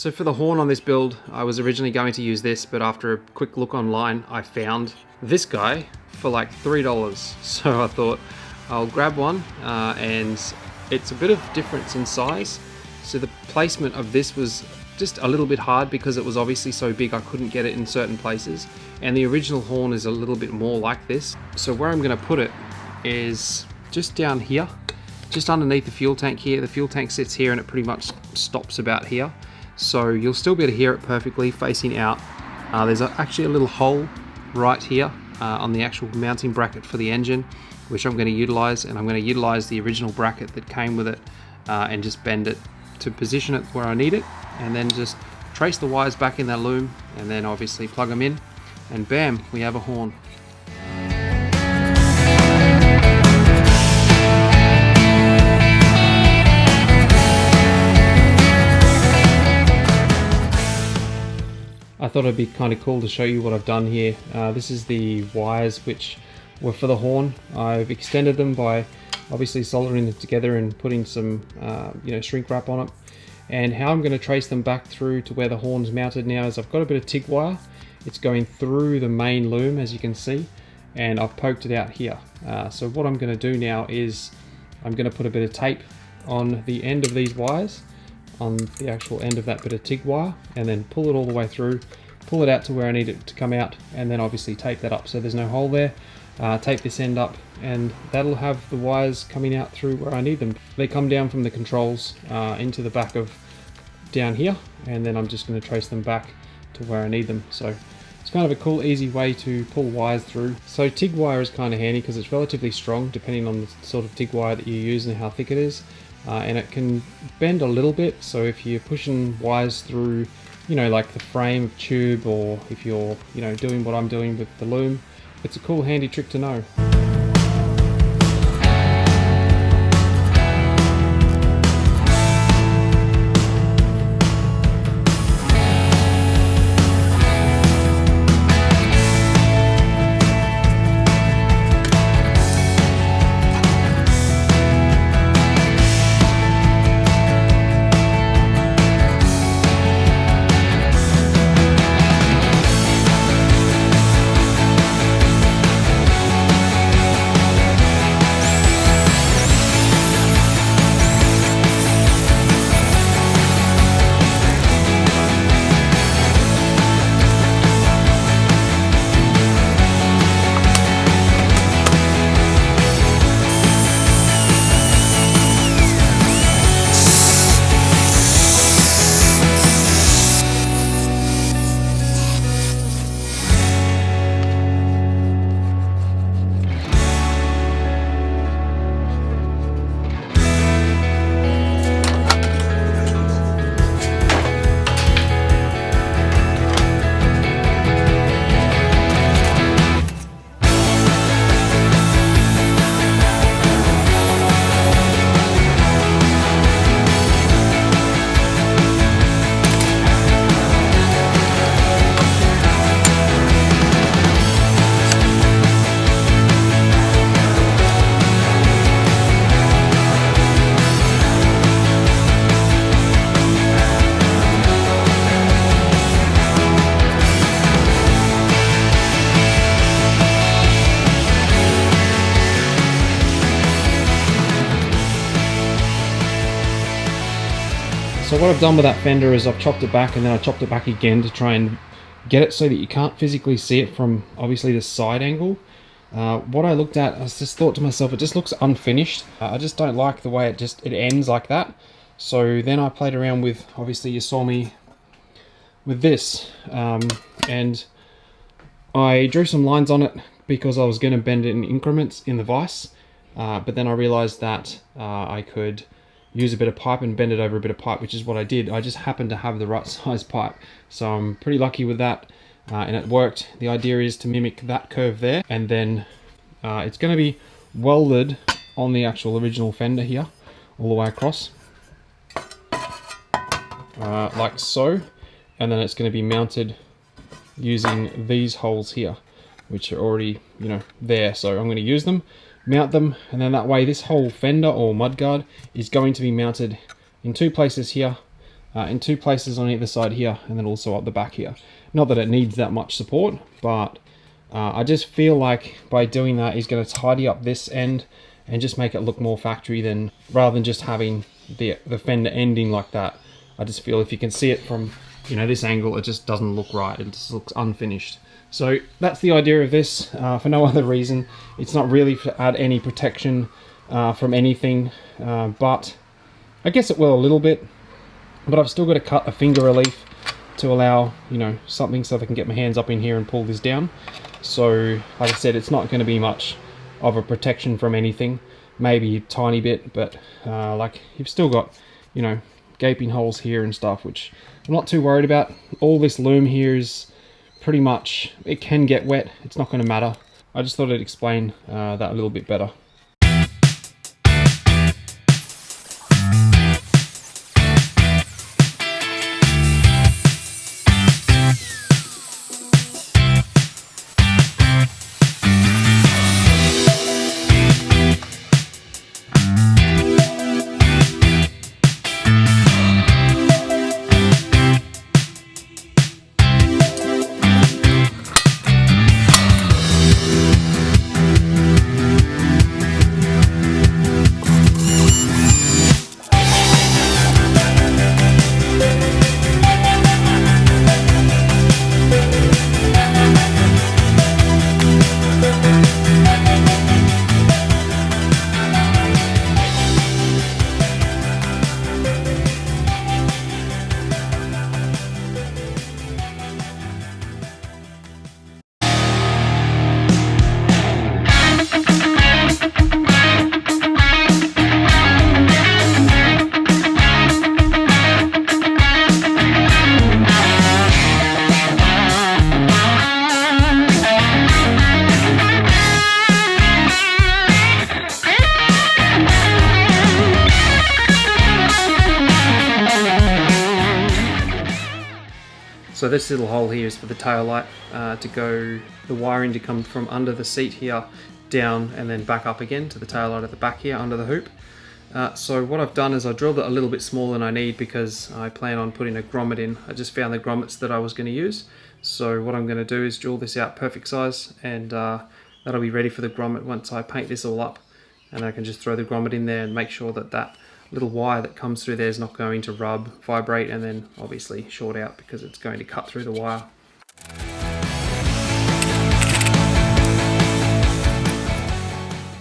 So for the horn on this build, I was originally going to use this, but after a quick look online, I found this guy for like $3. So I thought I'll grab one, and it's a bit of difference in size. So the placement of this was just a little bit hard because it was obviously so big I couldn't get it in certain places. And the original horn is a little bit more like this. So where I'm gonna put it is just down here, just underneath the fuel tank here. The fuel tank sits here and it pretty much stops about here. So you'll still be able to hear it perfectly facing out. There's actually a little hole right here on the actual mounting bracket for the engine, which I'm going to utilize, and I'm going to utilize the original bracket that came with it and just bend it to position it where I need it, and then just trace the wires back in that loom, and then obviously plug them in, and bam, we have a horn. I thought it'd be kind of cool to show you what I've done here. This is the wires which were for the horn. I've extended them by obviously soldering them together and putting some shrink wrap on it. And how I'm going to trace them back through to where the horn's mounted now is I've got a bit of TIG wire. It's going through the main loom, as you can see, and I've poked it out here. So what I'm going to do now is I'm going to put a bit of tape on the end of these wires, on the actual end of that bit of TIG wire, and then pull it all the way through, pull it out to where I need it to come out, and then obviously tape that up so there's no hole there. Tape this end up, and that'll have the wires coming out through where I need them. They come down from the controls into the back of down here, and then I'm just going to trace them back to where I need them. So it's kind of a cool, easy way to pull wires through. So TIG wire is kind of handy because it's relatively strong depending on the sort of TIG wire that you use and how thick it is. And it can bend a little bit, so if you're pushing wires through, like the frame of tube, or if you're, doing what I'm doing with the loom, it's a cool, handy trick to know. So what I've done with that Fender is I've chopped it back, and then I chopped it back again to try and get it so that you can't physically see it from obviously the side angle. What I looked at, I just thought to myself, it just looks unfinished. I just don't like the way it ends like that. So then I played around with, obviously you saw me with this, and I drew some lines on it because I was going to bend it in increments in the vise, but then I realized that I could use a bit of pipe and bend it over a bit of pipe, which is what I did. I just happened to have the right size pipe, so I'm pretty lucky with that, and it worked. The idea is to mimic that curve there, and then it's going to be welded on the actual original Fender here all the way across, like so, and then it's going to be mounted using these holes here, which are already, there. So I'm going to use them, mount them, and then that way this whole Fender or Mudguard is going to be mounted in two places here, in 2 places on either side here, and then also up the back here. Not that it needs that much support, but I just feel like by doing that, he's going to tidy up this end and just make it look more factory than rather than just having the fender ending like that. I just feel if you can see it from, you know, this angle, it just doesn't look right. It just looks unfinished. So that's the idea of this, for no other reason. It's not really to add any protection from anything, but I guess it will a little bit. But I've still got to cut a finger relief to allow, you know, something so I can get my hands up in here and pull this down. So like I said, it's not going to be much of a protection from anything, maybe a tiny bit, but like you've still got, you know, gaping holes here and stuff, which I'm not too worried about. All this loom here is pretty much, it can get wet, it's not going to matter. I just thought I'd explain that a little bit better. So this little hole here is for the tail light to go, the wiring to come from under the seat here down and then back up again to the tail light at the back here under the hoop. So what I've done is I drilled it a little bit smaller than I need because I plan on putting a grommet in. I just found the grommets that I was going to use. So what I'm going to do is drill this out perfect size, and that'll be ready for the grommet once I paint this all up. And I can just throw the grommet in there and make sure that that little wire that comes through there is not going to rub, vibrate, and then obviously short out because it's going to cut through the wire.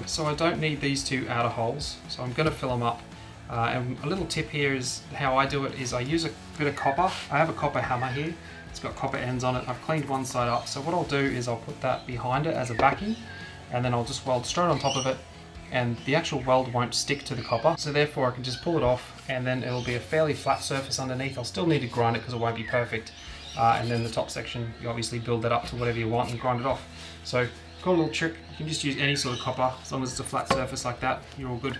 So I don't need these 2 outer holes, so I'm going to fill them up. And a little tip here is how I do it is I use a bit of copper. I have a copper hammer here. It's got copper ends on it. I've cleaned one side up. So what I'll do is I'll put that behind it as a backing, and then I'll just weld straight on top of it, and the actual weld won't stick to the copper, so therefore I can just pull it off, and then it'll be a fairly flat surface underneath. I'll still need to grind it because it won't be perfect, and then the top section you obviously build that up to whatever you want and grind it off. So got a little trick, you can just use any sort of copper as long as it's a flat surface like that, you're all good.